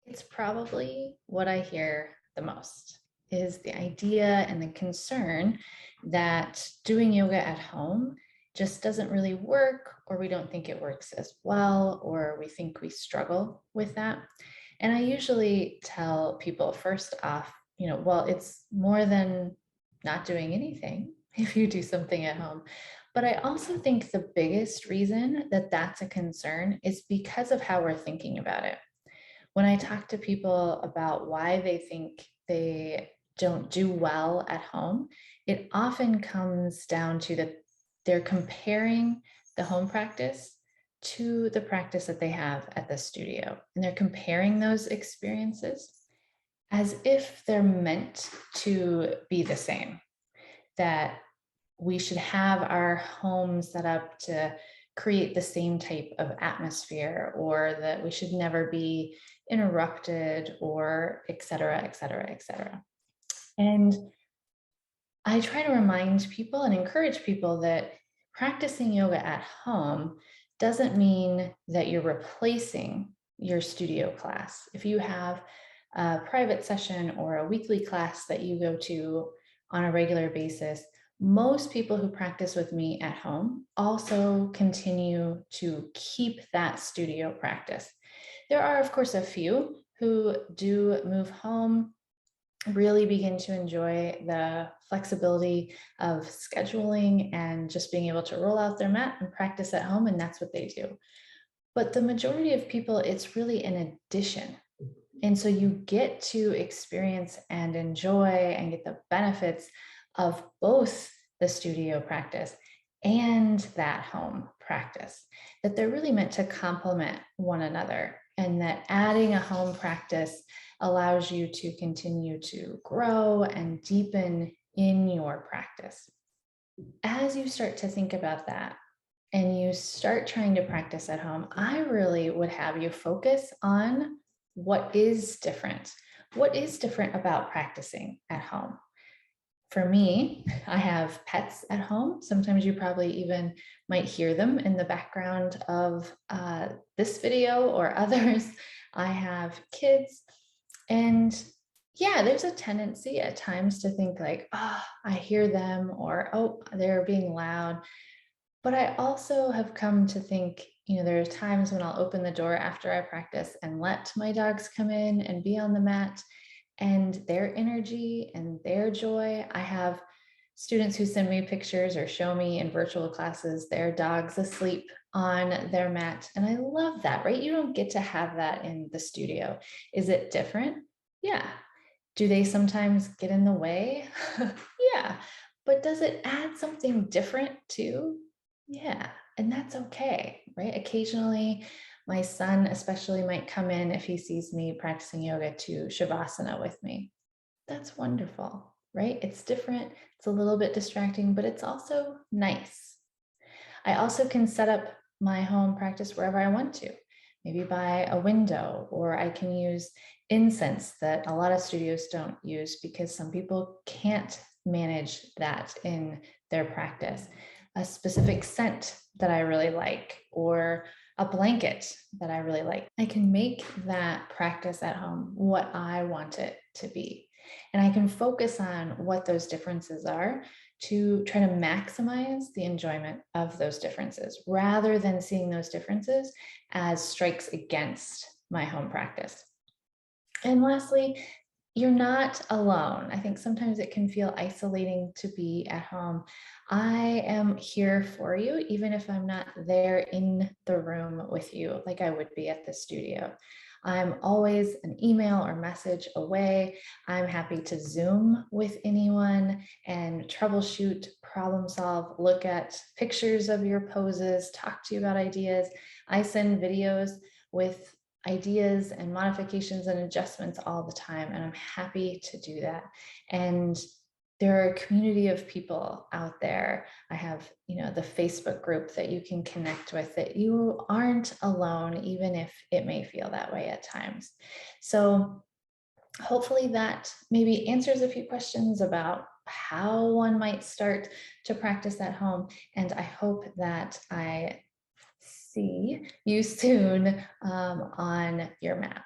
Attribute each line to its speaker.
Speaker 1: It's probably what I hear the most is the idea and the concern that doing yoga at home just doesn't really work, or we don't think it works as well, or we think we struggle with that. And I usually tell people first off, well, it's more than not doing anything if you do something at home. But I also think the biggest reason that that's a concern is because of how we're thinking about it. When I talk to people about why they think they don't do well at home, it often comes down to that they're comparing the home practice to the practice that they have at the studio. And they're comparing those experiences as if they're meant to be the same, that we should have our home set up to create the same type of atmosphere, or that we should never be interrupted, or et cetera, et cetera, et cetera. And I try to remind people and encourage people that practicing yoga at home doesn't mean that you're replacing your studio class. If you have a private session or a weekly class that you go to on a regular basis, most people who practice with me at home also continue to keep that studio practice. There are, of course, a few who do move home, really begin to enjoy the flexibility of scheduling and just being able to roll out their mat and practice at home, and that's what they do. But the majority of people, it's really an addition. And so you get to experience and enjoy and get the benefits of both the studio practice and that home practice, that they're really meant to complement one another, and that adding a home practice allows you to continue to grow and deepen in your practice. As you start to think about that and you start trying to practice at home, I really would have you focus on what is different. What is different about practicing at home? For me, I have pets at home. Sometimes you probably even might hear them in the background of this video or others. I have kids, and yeah, there's a tendency at times to think like, oh, I hear them, or oh, they're being loud. But I also have come to think, there are times when I'll open the door after I practice and let my dogs come in and be on the mat, and their energy and their joy. I have students who send me pictures or show me in virtual classes their dogs asleep on their mat. And I love that, right? You don't get to have that in the studio. Is it different? Yeah. Do they sometimes get in the way? Yeah. But does it add something different too? Yeah. And that's okay, right? Occasionally, my son especially might come in if he sees me practicing yoga to Shavasana with me. That's wonderful, right? It's different. It's a little bit distracting, but it's also nice. I also can set up my home practice wherever I want to, maybe by a window, or I can use incense that a lot of studios don't use because some people can't manage that in their practice. A specific scent that I really like, or a blanket that I really like. I can make that practice at home what I want it to be. And I can focus on what those differences are to try to maximize the enjoyment of those differences, rather than seeing those differences as strikes against my home practice. And lastly, you're not alone. I think sometimes it can feel isolating to be at home. I am here for you, even if I'm not there in the room with you like I would be at the studio. I'm always an email or message away. I'm happy to Zoom with anyone and troubleshoot, problem solve, look at pictures of your poses, talk to you about ideas. I send videos with ideas and modifications and adjustments all the time, and I'm happy to do that. And there are a community of people out there. I have, the Facebook group that you can connect with, that you aren't alone, even if it may feel that way at times. So hopefully that maybe answers a few questions about how one might start to practice at home. And I hope that I see you soon on your mat.